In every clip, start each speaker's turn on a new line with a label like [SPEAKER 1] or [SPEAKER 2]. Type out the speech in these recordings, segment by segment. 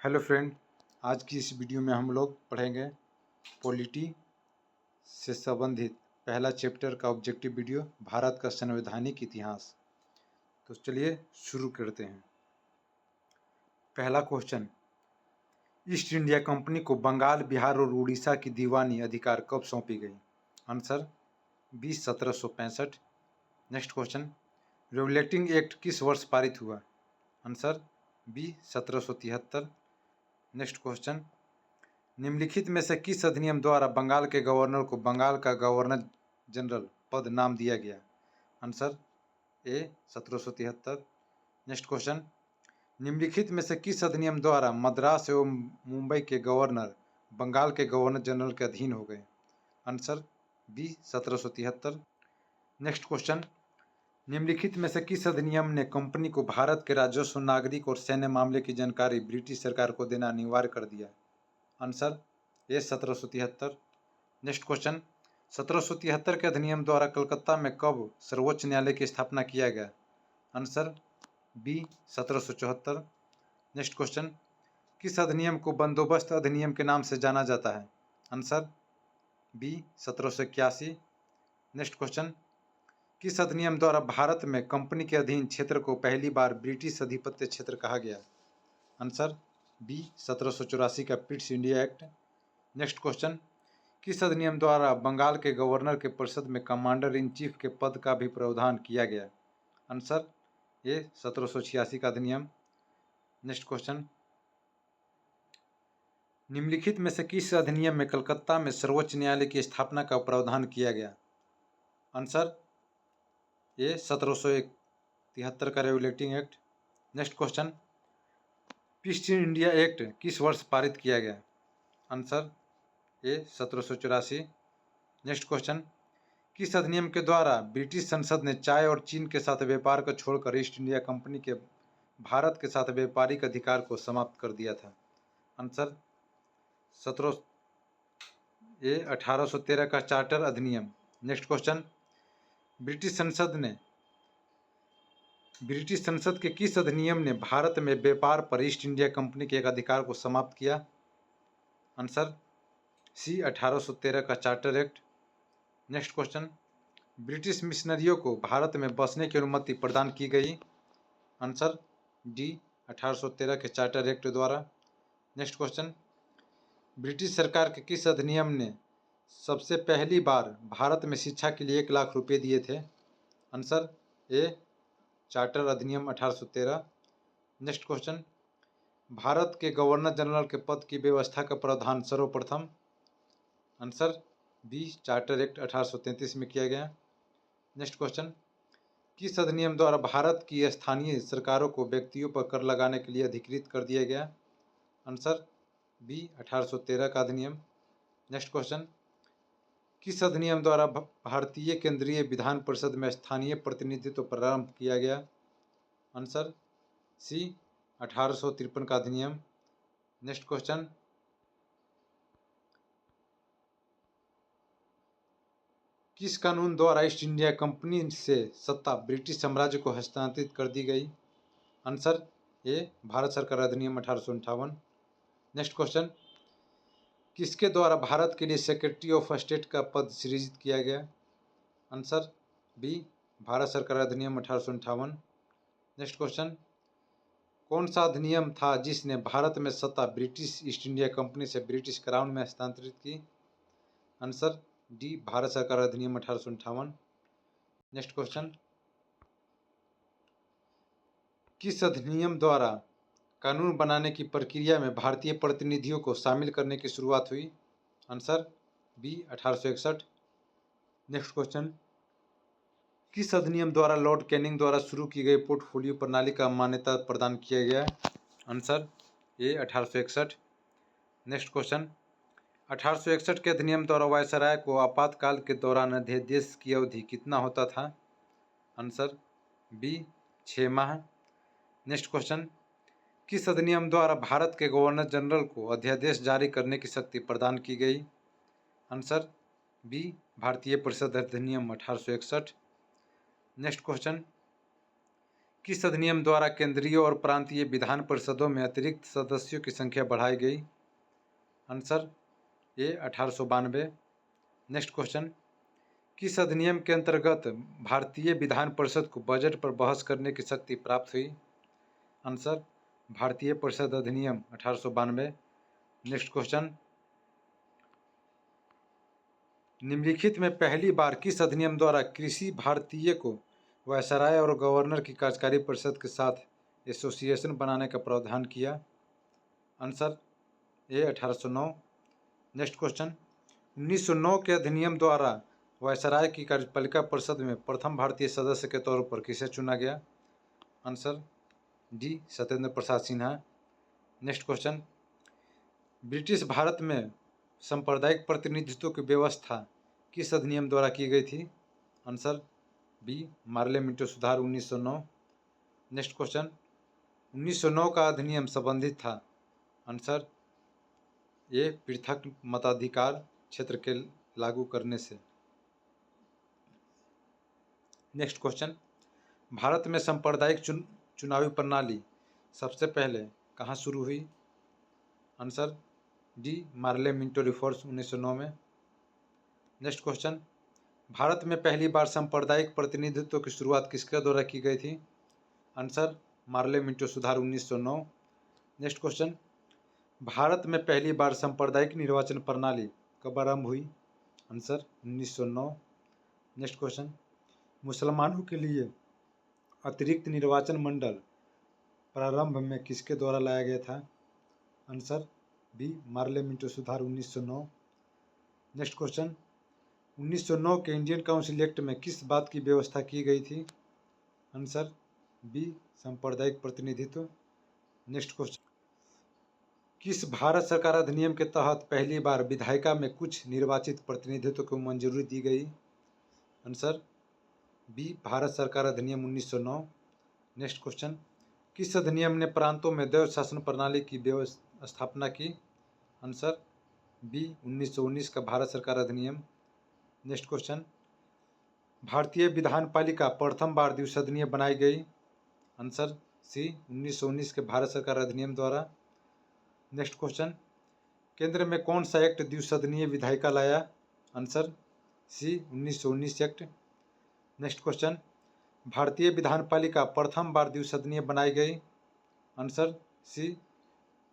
[SPEAKER 1] Hello friend, आज की इस वीडियो में हम लोग पढ़ेंगे पॉलिटी से संबंधित पहला चैप्टर का ऑब्जेक्टिव वीडियो, भारत का संवैधानिक इतिहास। तो चलिए शुरू करते हैं। पहला क्वेश्चन, ईस्ट इंडिया कंपनी को बंगाल, बिहार और उड़ीसा की दीवानी अधिकार कब सौंपी गई? Answer B 1765। Next question, regulating act किस वर्ष पारित हुआ? Answer B 1773। नेक्स्ट क्वेश्चन, निम्नलिखित में से किस अधिनियम द्वारा बंगाल के गवर्नर को बंगाल का गवर्नर जनरल पद नाम दिया गया? Answer A 1773। नेक्स्ट क्वेश्चन, निम्नलिखित में से किस अधिनियम द्वारा मद्रास एवं मुंबई के गवर्नर बंगाल के गवर्नर जनरल के अधीन हो गए? Answer B 1773। नेक्स्ट क्वेश्चन, निम्नलिखित में से किस अधिनियम ने कंपनी को भारत के राजस्व, नागरिक और सैन्य मामले की जानकारी ब्रिटिश सरकार को देना अनिवार्य कर दिया? Answer A 1773। नेक्स्ट क्वेश्चन, 1773 के अधिनियम द्वारा कलकत्ता में कब सर्वोच्च न्यायालय की स्थापना किया गया? Answer B 1774। नेक्स्ट क्वेश्चन, किस अधिनियम को बंदोबस्त अधिनियम के नाम से जाना जाता है? Answer B 1781। नेक्स्ट क्वेश्चन, किस अधिनियम द्वारा भारत में कंपनी के अधीन क्षेत्र को पहली बार ब्रिटिश अधिपत्य क्षेत्र कहा गया? आंसर बी 1784 का पिट्स इंडिया एक्ट। नेक्स्ट क्वेश्चन, किस अधिनियम द्वारा बंगाल के गवर्नर के परिषद में कमांडर इन चीफ के पद का भी प्रावधान किया गया? आंसर ए 1786 का अधिनियम। नेक्स्ट क्वेश्चन, निम्नलिखित में से किस अधिनियम में कलकत्ता में सर्वोच्च न्यायालय की स्थापना का प्रावधान किया गया? आंसर ए 1773 का regulating act. Next question, east India act किस वर्ष पारित किया गया? Answer A 1784। नेक्स्ट क्वेश्चन, किस अधिनियम के द्वारा ब्रिटिश संसद ने चाय और चीन के साथ व्यापार को छोड़कर ईस्ट इंडिया कंपनी के भारत के साथ व्यापारिक अधिकार को समाप्त कर दिया था? आंसर 1813 का चार्टर अधिनियम। नेक्स्ट क्वेश्चन, ब्रिटिश संसद के किस अधिनियम ने भारत में व्यापार पर ईस्ट इंडिया कंपनी के एक अधिकार को समाप्त किया? आंसर सी 1813 का charter act. Next question, British मिशनरियों को भारत में बसने की अनुमति प्रदान की गई? आंसर डी 1813 के चार्टर एक्ट द्वारा। नेक्स्ट क्वेश्चन, ब्रिटिश सरकार के किस अधिनियम ने सबसे पहली बार भारत में शिक्षा के लिए 1 लाख रुपए दिए थे? आंसर ए चार्टर अधिनियम 1813। नेक्स्ट क्वेश्चन, भारत के गवर्नर जनरल के पद की व्यवस्था का प्रावधान सर्वप्रथम? आंसर बी चार्टर एक्ट 1833 में किया गया। नेक्स्ट क्वेश्चन, किस अधिनियम द्वारा भारत की स्थानीय सरकारों को व्यक्तियों पर कर लगाने के लिए अधिकृत कर दिया गया? आंसर बी 1813 का अधिनियम। नेक्स्ट क्वेश्चन, किस अधिनियम द्वारा भारतीय केंद्रीय विधान परिषद में स्थानीय प्रतिनिधित्व प्रारंभ किया गया? आंसर सी 1853 का अधिनियम। नेक्स्ट क्वेश्चन, किस कानून द्वारा ईस्ट इंडिया कंपनी से सत्ता ब्रिटिश साम्राज्य को हस्तांतरित कर दी गई? आंसर ए भारत सरकार अधिनियम 1858। नेक्स्ट क्वेश्चन, किसके द्वारा भारत के लिए सेक्रेटरी ऑफ स्टेट का पद सृजित किया गया? आंसर बी भारत सरकार अधिनियम 1858। नेक्स्ट क्वेश्चन, कौन सा अधिनियम था जिसने भारत में सत्ता ब्रिटिश ईस्ट इंडिया कंपनी से ब्रिटिश क्राउन में हस्तांतरित की? आंसर डी भारत सरकार अधिनियम 1858। नेक्स्ट क्वेश्चन, किस अधिनियम द्वारा कानून बनाने की प्रक्रिया में भारतीय प्रतिनिधियों को शामिल करने की शुरुआत हुई? Answer B 1861। नेक्स्ट क्वेश्चन, किस अधिनियम द्वारा लॉर्ड कैनिंग द्वारा शुरू की गई पोर्टफोलियो प्रणाली का मान्यता प्रदान किया गया? Answer A 1861। नेक्स्ट क्वेश्चन, 1861 के अधिनियम द्वारा वायसराय को आपातकाल के दौरान अध्यादेश की अवधि कितना होता था? आंसर बी 6 माह। नेक्स्ट क्वेश्चन, किस अधिनियम द्वारा भारत के गवर्नर जनरल को अध्यादेश जारी करने की शक्ति प्रदान की गई? आंसर बी भारतीय परिषद अधिनियम 1861। नेक्स्ट क्वेश्चन, किस अधिनियम द्वारा केंद्रीय और प्रांतीय विधान परिषदों में अतिरिक्त सदस्यों की संख्या बढ़ाई गई? Answer A 1892। नेक्स्ट क्वेश्चन, किस अधिनियम के अंतर्गत भारतीय विधान परिषद को बजट पर बहस करने की शक्ति प्राप्त हुई? आंसर भारतीय परिषद अधिनियम 1892। नेक्स्ट क्वेश्चन, निम्नलिखित में पहली बार किस अधिनियम द्वारा कृषि भारतीय को वायसराय और गवर्नर की कार्यकारी परिषद के साथ एसोसिएशन बनाने का प्रावधान किया? Answer A 1809। नेक्स्ट क्वेश्चन, 1909 के अधिनियम द्वारा वायसराय की कार्यपालिका परिषद में प्रथम भारतीय सदस्य के तौर पर किसे चुना गया? Answer D Satyendra Prasad Sinha. Next question, British Bharat में सांप्रदायिक प्रतिनिधित्व की व्यवस्था किस अधिनियम द्वारा की गई थी? आंसर बी मार्ले मिंटो सुधार 1909। नेक्स्ट क्वेश्चन, 1909 का अधिनियम संबंधित था? आंसर ए पृथक मताधिकार क्षेत्र के लागू करने से। नेक्स्ट क्वेश्चन, भारत में सांप्रदायिक चुनावी प्रणाली सबसे पहले कहाँ शुरू हुई? Answer D Morley Minto reforms 1909 में। नेक्स्ट क्वेश्चन, भारत में पहली बार सांप्रदायिक प्रतिनिधित्व की शुरुआत किसके द्वारा की गई थी? आंसर मार्ले मिंटो सुधार 1909। नेक्स्ट क्वेश्चन, भारत में पहली बार सांप्रदायिक निर्वाचन प्रणाली कब आरंभ हुई? आंसर 1909। नेक्स्ट क्वेश्चन, मुसलमानों के लिए अतिरिक्त निर्वाचन मंडल प्रारंभ में किसके द्वारा लाया गया था? आंसर बी मार्ले मिंटो सुधार 1909। नेक्स्ट क्वेश्चन, 1909 के इंडियन काउंसिल एक्ट में किस बात की व्यवस्था की गई थी? आंसर बी सांप्रदायिक प्रतिनिधित्व। नेक्स्ट क्वेश्चन, किस भारत सरकार अधिनियम के तहत पहली बार विधायिका में कुछ निर्वाचित प्रतिनिधित्व को मंजूरी दी गई? आंसर बी भारत सरकार अधिनियम 1909। नेक्स्ट क्वेश्चन, किस अधिनियम ने प्रांतों में द्वैध शासन प्रणाली की स्थापना की? आंसर बी 1919 का भारत सरकार अधिनियम। नेक्स्ट क्वेश्चन, भारतीय विधान पालिका प्रथम बार द्विसदनीय बनाई गई? आंसर सी 1919 के भारत सरकार अधिनियम द्वारा। नेक्स्ट क्वेश्चन, केंद्र में कौन सा एक्ट द्विसदनीय विधायिका लाया? Answer C 1919 act. Next question, भारतीय विधान पालिका प्रथम बार द्विसदनीय बनाई गई? आंसर सी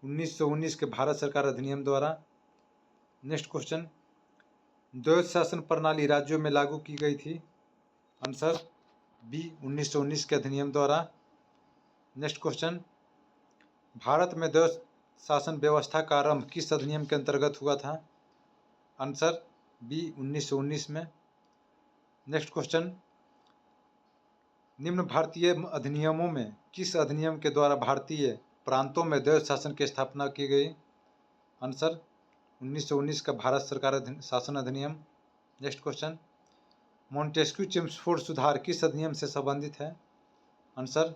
[SPEAKER 1] 1919 के भारत सरकार अधिनियम द्वारा। नेक्स्ट क्वेश्चन, द्वैध शासन प्रणाली राज्यों में लागू की गई थी? आंसर बी 1919 के अधिनियम द्वारा। नेक्स्ट क्वेश्चन, भारत में द्वैध शासन व्यवस्था का आरंभ किस अधिनियम के अंतर्गत हुआ था? आंसर बी 1919 में। नेक्स्ट क्वेश्चन, निम्न भारतीय अधिनियमों में किस अधिनियम के द्वारा भारतीय प्रांतों में द्वैध शासन की स्थापना की गई? आंसर 1919 का भारत सरकार शासन अधिनियम। नेक्स्ट क्वेश्चन, मॉन्टेस्क्यू चेम्सफोर्ड सुधार किस अधिनियम से संबंधित है? आंसर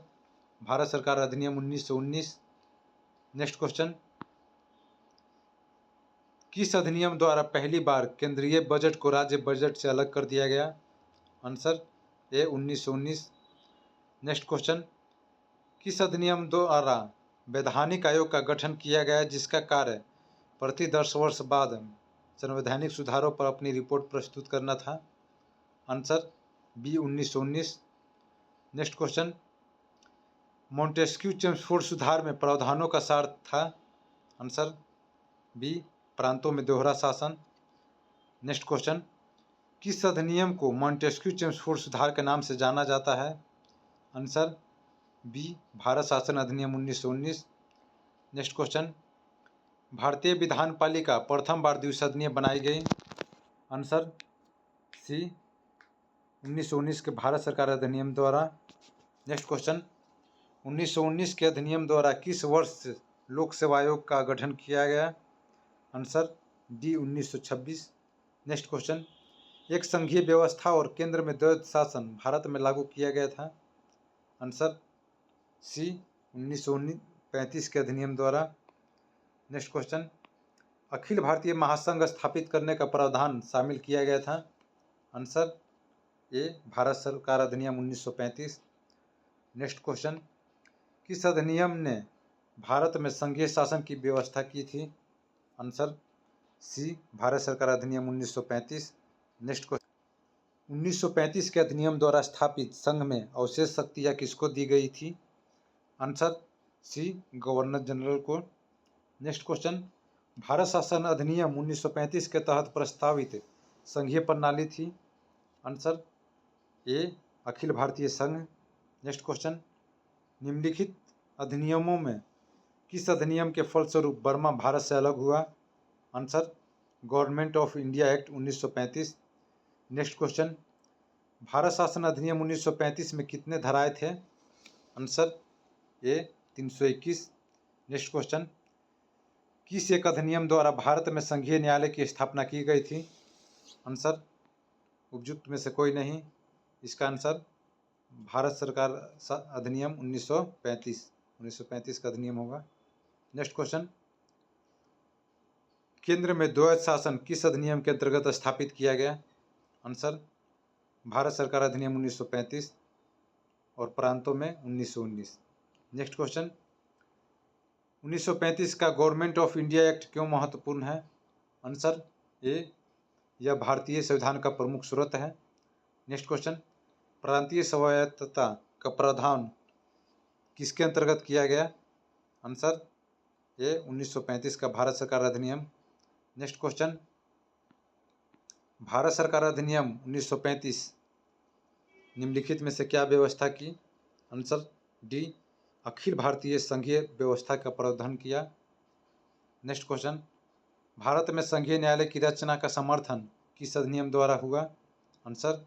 [SPEAKER 1] भारत सरकार अधिनियम 1919। नेक्स्ट क्वेश्चन, किस अधिनियम द्वारा पहली बार केंद्रीय बजट को राज्य बजट से अलग कर दिया गया? Answer A 1919। नेक्स्ट क्वेश्चन, किस अधिनियम द्वारा वैधानिक आयोग का गठन किया गया जिसका कार्य प्रति 10 वर्ष बाद संवैधानिक सुधारों पर अपनी रिपोर्ट प्रस्तुत करना था? Answer B 1919। Next question, Montagu Chelmsford सुधार में प्रावधानों का सार था? आंसर बी प्रांतों में दोहरा शासन। नेक्स्ट क्वेश्चन, किस अधिनियम को मॉन्टेस्क्यू चेम्सफोर्ड सुधार के नाम से जाना जाता है? आंसर बी भारत शासन अधिनियम 1919। नेक्स्ट क्वेश्चन, भारतीय विधान पालिका प्रथम बार द्विसदनीय बनाई गई? आंसर सी 1919 के भारत सरकार अधिनियम द्वारा। नेक्स्ट क्वेश्चन, 1919 के अधिनियम द्वारा किस वर्ष लोक सेवा आयोग का गठन किया गया? Answer D 1926। नेक्स्ट क्वेश्चन, एक संघीय व्यवस्था और केंद्र में द्वैध शासन भारत में लागू किया गया था? आंसर सी 1935 के अधिनियम द्वारा। नेक्स्ट क्वेश्चन, अखिल भारतीय महासंघ स्थापित करने का प्रावधान शामिल किया गया था? आंसर ए भारत सरकार अधिनियम 1935। नेक्स्ट क्वेश्चन, किस अधिनियम ने भारत में संघीय शासन की व्यवस्था की थी? आंसर सी, भारत सरकार अधिनियम 1935। नेक्स्ट क्वेश्चन, 1935 के अधिनियम द्वारा स्थापित संघ में अवशेष शक्तियाँ किसको दी गई थी? आंसर सी, गवर्नर जनरल को। नेक्स्ट क्वेश्चन, भारत शासन अधिनियम 1935 के तहत प्रस्तावित संघीय प्रणाली थी? आंसर ए, अखिल भारतीय संघ। नेक्स्ट क्वेश्चन, निम्नलिखित अधिनियमों में किस अधिनियम के फलस्वरूप बर्मा भारत से अलग हुआ? Answer government of India act 1935। Next question, Bharat शासन अधिनियम 1935 में कितने धाराएं थे? Answer A, 321। नेक्स्ट क्वेश्चन, किस एक अधिनियम द्वारा भारत में संघीय न्यायालय की स्थापना की गई थी? आंसर उपयुक्त में से कोई नहीं। इसका आंसर भारत सरकार अधिनियम 1935 का अधिनियम होगा। नेक्स्ट क्वेश्चन, केंद्र में द्वैध शासन किस अधिनियम के अंतर्गत स्थापित किया गया? आंसर भारत सरकार अधिनियम 1935 और प्रांतों में 1919। नेक्स्ट क्वेश्चन, 1935 का गवर्नमेंट ऑफ इंडिया एक्ट क्यों महत्वपूर्ण है? आंसर ए, यह भारतीय संविधान का प्रमुख स्रोत है। नेक्स्ट क्वेश्चन, प्रांतीय स्वायत्तता का प्रावधान किसके अंतर्गत किया गया? आंसर ए, 1935 का भारत सरकार अधिनियम। नेक्स्ट क्वेश्चन, भारत सरकार अधिनियम 1935 निम्नलिखित में से क्या व्यवस्था की? आंसर डी, अखिल भारतीय संघीय व्यवस्था का प्रावधान किया। नेक्स्ट क्वेश्चन, भारत में संघीय न्यायालय की रचना का समर्थन किस अधिनियम द्वारा हुआ? आंसर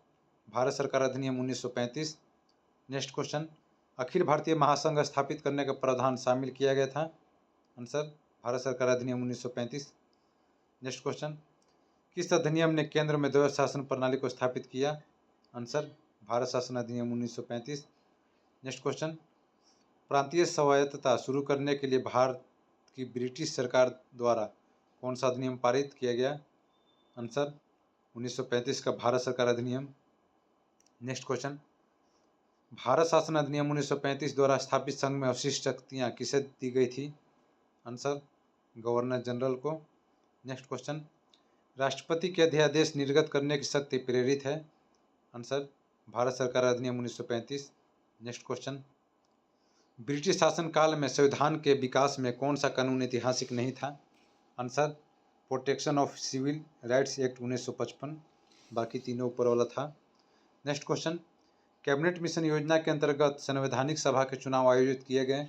[SPEAKER 1] भारत सरकार अधिनियम 1935। नेक्स्ट क्वेश्चन, अखिल भारतीय महासंघ स्थापित करने का प्रावधान शामिल किया गया था? आंसर भारत सरकार अधिनियम 1935। नेक्स्ट क्वेश्चन, किस अधिनियम ने केंद्र में द्वैध शासन प्रणाली को स्थापित किया? आंसर भारत शासन अधिनियम 1935। नेक्स्ट क्वेश्चन, प्रांतीय स्वायत्तता शुरू करने के लिए भारत की ब्रिटिश सरकार द्वारा कौन सा अधिनियम पारित किया गया? आंसर 1935 का भारत सरकार अधिनियम। नेक्स्ट क्वेश्चन, भारत शासन अधिनियम 1935 द्वारा स्थापित संघ में अवशिष्ट शक्तियाँ किसे दी गई थी? आंसर गवर्नर जनरल को। नेक्स्ट क्वेश्चन, राष्ट्रपति के अध्यादेश निर्गत करने की शक्ति प्रेरित है? आंसर भारत सरकार अधिनियम 1935। नेक्स्ट क्वेश्चन, ब्रिटिश शासन काल में संविधान के विकास में कौन सा कानून ऐतिहासिक नहीं था? Answer protection of civil rights act 1955। बाकी तीनों ऊपर वाला था। नेक्स्ट क्वेश्चन, कैबिनेट मिशन योजना के अंतर्गत संवैधानिक सभा के चुनाव आयोजित किए गए?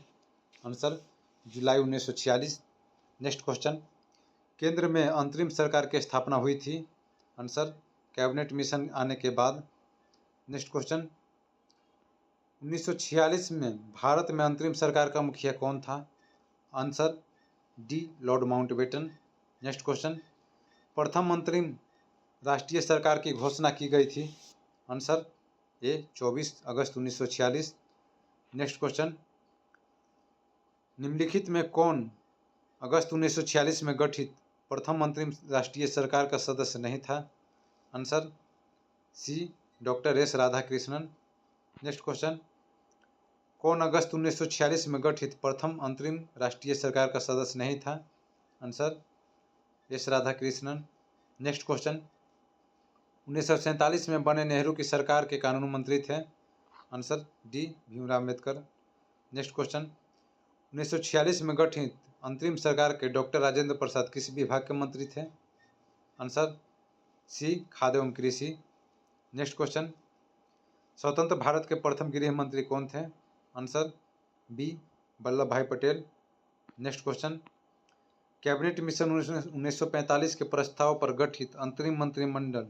[SPEAKER 1] आंसर जुलाई 1946। नेक्स्ट क्वेश्चन, केंद्र में अंतरिम सरकार की स्थापना हुई थी? आंसर कैबिनेट मिशन आने के बाद। नेक्स्ट क्वेश्चन, 1946 में भारत में अंतरिम सरकार का मुखिया कौन था? Answer D, Lord Mountbatten. Next question, प्रथम अंतरिम राष्ट्रीय सरकार की घोषणा की गई थी? Answer A, 24 August 1946। Next question, निम्नलिखित में कौन अगस्त 1946 में गठित प्रथम अंतरिम राष्ट्रीय सरकार का सदस्य नहीं था? Answer C, doctor S Radhakrishnan. Next question, कौन अगस्त 1946 में गठित प्रथम अंतरिम राष्ट्रीय सरकार का सदस्य नहीं था? Answer S Radhakrishnan. Next question, 1947 में बने नेहरू की सरकार के कानून मंत्री थे? Answer D, Bhimrao Ambedkar. Next question, 1946 में गठित अंतरिम सरकार के डॉक्टर राजेंद्र प्रसाद किस विभाग के मंत्री थे? आंसर सी, खाद्य एवं कृषि। नेक्स्ट क्वेश्चन, स्वतंत्र भारत के प्रथम गृह मंत्री कौन थे? आंसर बी, वल्लभ भाई Patel. Next question, cabinet mission 1945 के प्रस्ताव पर गठित अंतरिम मंत्रिमंडल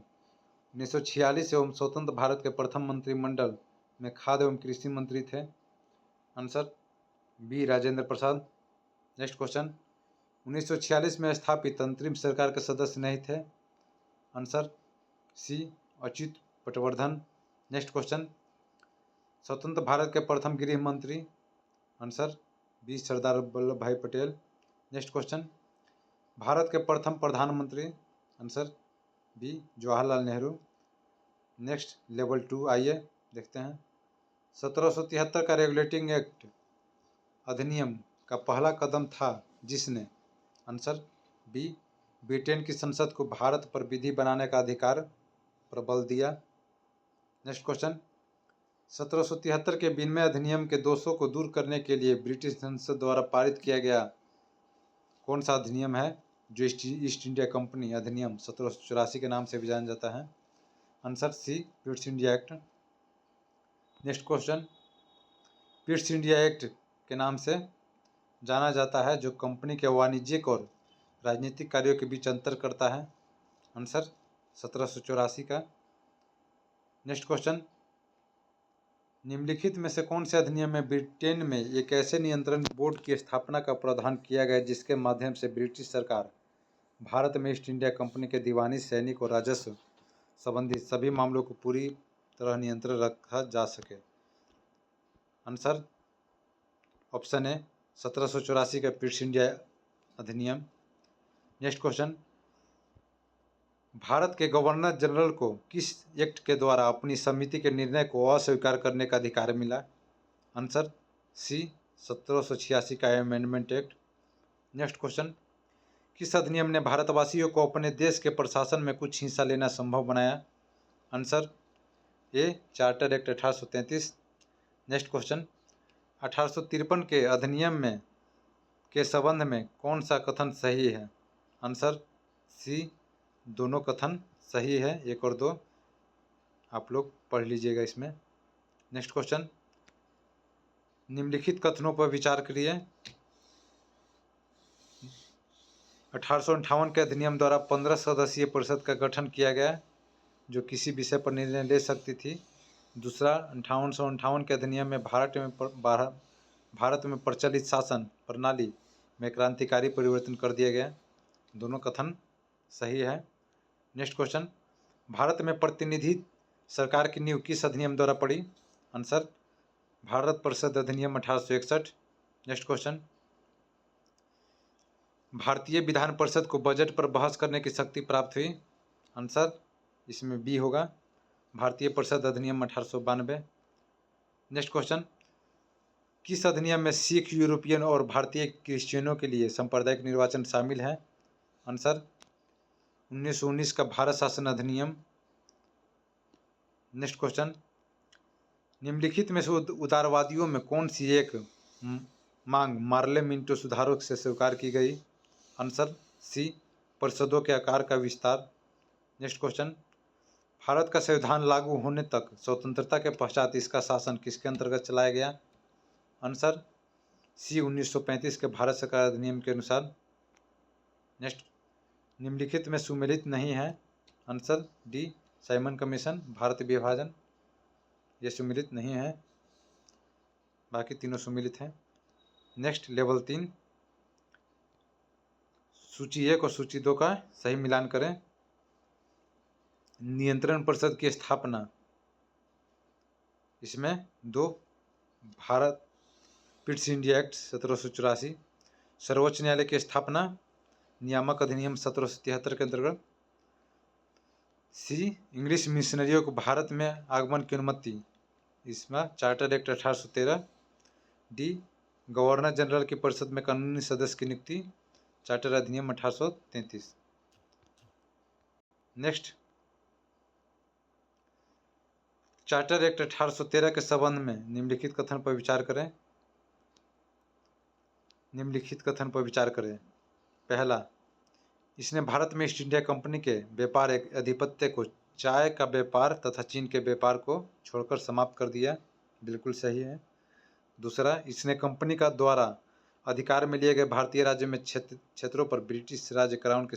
[SPEAKER 1] 1946 एवं स्वतंत्र भारत के प्रथम मंत्रिमंडल में खाद्य एवं कृषि मंत्री थे? Answer B, Rajendra Prasad. Next question, 1946 में स्थापित अंतरिम सरकार के सदस्य नहीं थे? Answer C, Achyut Patwardhan. Next question, स्वतंत्र भारत के प्रथम गृह मंत्री? आंसर बी, सरदार वल्लभ भाई पटेल। नेक्स्ट क्वेश्चन, भारत के प्रथम प्रधानमंत्री? Answer B, Jawaharlal Nehru. Next level 2 आइए देखते हैं। 1773 का रेगुलेटिंग एक्ट अधिनियम का पहला कदम था जिसने आंसर बी ब्रिटेन की संसद को भारत पर विधि बनाने का अधिकार पर बल दिया। नेक्स्ट क्वेश्चन, 1773 के विनिमय अधिनियम के दोषों को दूर करने के लिए ब्रिटिश संसद द्वारा पारित किया गया कौन सा अधिनियम है जो ईस्ट इंडिया कंपनी अधिनियम 1784 के नाम से भी जाना जाता है? Answer C Pitts India Act. Next question, Pitts India Act के नाम से जाना जाता है जो कंपनी के वाणिज्यिक और राजनीतिक कार्यों के बीच अंतर करता है? आंसर 1784 का। नेक्स्ट क्वेश्चन, निम्नलिखित में से कौन से अधिनियम में ब्रिटेन में एक ऐसे नियंत्रण बोर्ड की स्थापना का प्रावधान किया गया जिसके माध्यम से ब्रिटिश सरकार भारत में ईस्ट इंडिया कंपनी के दीवानी, सैनिक और राजस्व संबंधी सभी मामलों को पूरी तरह नियंत्रण रखा जा सके? आंसर ऑप्शन ए 1784 का पिट्स इंडिया अधिनियम। नेक्स्ट क्वेश्चन, भारत के गवर्नर जनरल को किस एक्ट के द्वारा अपनी समिति के निर्णय को अस्वीकार करने का अधिकार मिला? आंसर सी 1786 का अमेंडमेंट एक्ट। नेक्स्ट क्वेश्चन, किस अधिनियम ने भारतवासियों को अपने देश के प्रशासन में कुछ हिस्सा लेना संभव बनाया? Answer A charter act 1833। Next question, 1853 के अधिनियम में के संबंध में कौन सा कथन सही है? आंसर सी दोनों कथन सही है, 1 और 2 आप लोग पढ़ लीजिएगा इसमें। नेक्स्ट क्वेश्चन, निम्नलिखित कथनों पर विचार करिए। 1858 के अधिनियम द्वारा 15 सदस्यीय परिषद का गठन किया गया जो किसी विषय पर निर्णय ले सकती थी। दूसरा, 1858 के अधिनियम में भारत में प्रचलित शासन प्रणाली में क्रांतिकारी परिवर्तन कर दिया गया। दोनों कथन सही है। नेक्स्ट क्वेश्चन, भारत में प्रतिनिधि सरकार की नींव किस अधिनियम द्वारा पड़ी? आंसर भारत परिषद अधिनियम 1861। नेक्स्ट क्वेश्चन, भारतीय विधान परिषद को बजट पर बहस करने की शक्ति प्राप्त हुई? आंसर इसमें बी होगा, भारतीय परिषद अधिनियम 1892। नेक्स्ट क्वेश्चन, किस अधिनियम में सिख, यूरोपियन और भारतीय क्रिश्चियनों के लिए सांप्रदायिक निर्वाचन शामिल है? आंसर 1919 का भारत शासन अधिनियम। नेक्स्ट क्वेश्चन, निम्नलिखित में से उदारवादियों में कौन सी एक मांग मार्ले मिंटो सुधारों से स्वीकार की गई? आंसर सी परिषदों के आकार का विस्तार। नेक्स्ट क्वेश्चन, भारत का संविधान लागू होने तक स्वतंत्रता के पश्चात इसका शासन किसके अंतर्गत चलाया गया? आंसर सी 1935 के भारत सरकार अधिनियम के अनुसार। नेक्स्ट, निम्नलिखित में सुमेलित नहीं है? Answer D Simon commission, Bharat विभाजन, ये सुमेलित नहीं है, बाकी तीनों सुमेलित हैं। नेक्स्ट, लेवल 3, सूची 1 और सूची 2 का सही मिलान करें। नियंत्रण परिषद की स्थापना, इसमें 2 भारत पिट्स इंडिया एक्ट 1784, सर्वोच्च न्यायालय की स्थापना नियामक अधिनियम 1773 के अंतर्गत, सी इंग्लिश मिशनरियों को भारत में आगमन की अनुमति, इसमें charter act 1813, D governor general की परिषद में कानूनी सदस्य की नियुक्ति, चार्टर अधिनियम 1833। नेक्स्ट, चार्टर एक्ट 1813 के संबंध में निम्नलिखित कथन पर विचार करें। निम्नलिखित कथन पर विचार करें। पहला, इसने भारत में ईस्ट इंडिया कंपनी के व्यापार आधिपत्य को चाय का व्यापार तथा चीन के व्यापार को छोड़कर समाप्त कर दिया, बिल्कुल सही है। दूसरा, इसने कंपनी का द्वारा अधिकार में लिए गए भारतीय राज्य में क्षेत्रों पर ब्रिटिश राज्य क्राउन की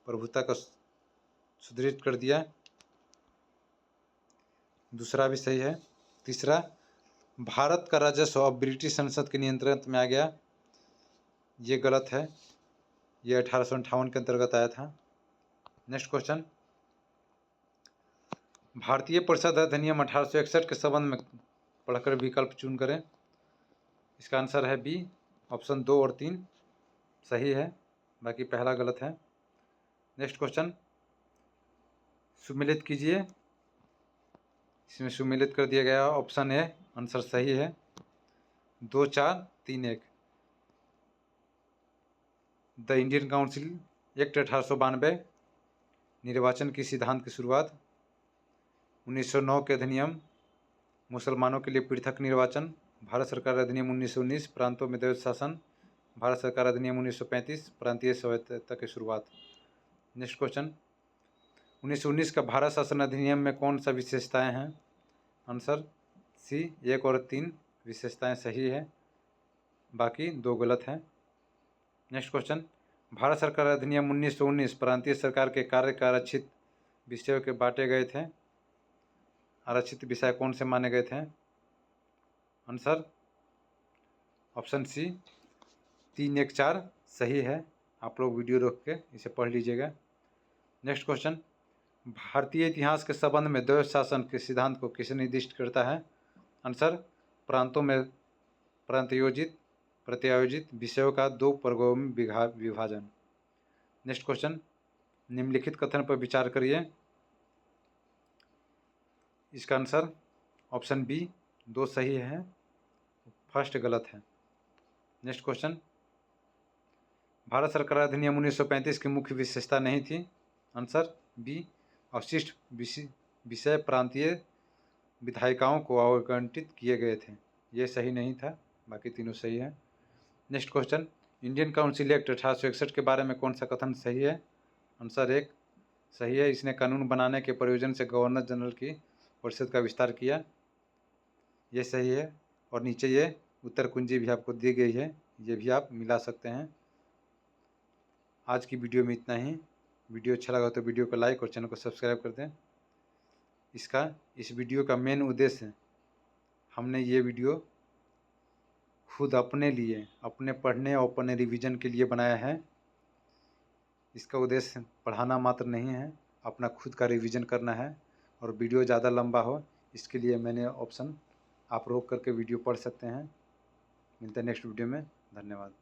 [SPEAKER 1] प्रभुता को सुदृढ़ कर दिया, दूसरा भी सही है। तीसरा, भारत का राजस्व अब ब्रिटिश संसद के नियंत्रण में आ गया, ये गलत है, ये 1858 के अंतर्गत आया था। नेक्स्ट क्वेश्चन, भारतीय परिषद अधिनियम 1861 के संबंध में पढ़कर विकल्प चुन करें। इसका आंसर है बी, ऑप्शन 2 और 3 सही है, बाकी पहला गलत है। नेक्स्ट क्वेश्चन, सुमेलित कीजिए। इसमें सुमेलित कर दिया गया ऑप्शन ए आंसर सही है 2431। द इंडियन काउंसिल एक्ट 1892, निर्वाचन की सिद्धांत की शुरुआत। 1909 के अधिनियम, मुसलमानों के लिए पृथक निर्वाचन। भारत सरकार अधिनियम 1919, प्रांतों में द्वैध शासन। भारत सरकार अधिनियम 1935, प्रांतीय स्वायत्तता की शुरुआत। नेक्स्ट क्वेश्चन, 1919 का भारत शासन अधिनियम में कौन सा विशेषताएं हैं? आंसर सी 1 और 3 विशेषताएं सही है, बाकी 2 गलत हैं। नेक्स्ट क्वेश्चन, भारत सरकार अधिनियम 1919 प्रांतीय सरकार के कार्य का आरक्षित विषयों के बांटे गए थे। आरक्षित विषय कौन से माने गए थे? आंसर ऑप्शन सी 3, 1, 4 सही है। आप लोग वीडियो रोक के इसे पढ़ लीजिएगा। नेक्स्ट क्वेश्चन, भारतीय इतिहास के संबंध में द्वैध शासन के सिद्धांत को किसे निर्दिष्ट करता है? आंसर प्रांतों में प्रत्यायोजित विषयों का 2 वर्गों में विभाजन। नेक्स्ट क्वेश्चन, निम्नलिखित कथन पर विचार करिए। इसका आंसर ऑप्शन बी 2 सही है, फर्स्ट गलत है। नेक्स्ट क्वेश्चन, भारत सरकार अधिनियम 1935 की मुख्य विशेषता नहीं थी। आंसर बी अवशिष्ट विषय प्रांतीय विधायिकाओं को आवंटित किए गए थे। ये सही नहीं था, बाकी तीनों सही है। Next question, Indian council act 1861 के बारे में कौन सा कथन सही है? आंसर 1 सही है, इसने कानून बनाने के प्रयोजन से गवर्नर जनरल की परिषद का विस्तार किया। ये सही है। और नीचे ये उत्तर कुंजी भी आपको दी गई है, ये भी आप मिला सकते हैं। आज की वीडियो में इतना ही। वीडियो अच्छा लगा तो वीडियो को लाइक और चैनल को सब्सक्राइब कर दें। इस वीडियो का मेन उद्देश्य, हमने ये वीडियो खुद अपने लिए, अपने पढ़ने और अपने रिवीजन के लिए बनाया है। इसका उद्देश्य पढ़ाना मात्र नहीं है, अपना खुद का रिवीजन करना है। और वीडियो ज़्यादा लंबा हो इसके लिए मैंने ऑप्शन, आप रोक करके वीडियो पढ़ सकते हैं। मिलते हैं नेक्स्ट वीडियो में। धन्यवाद।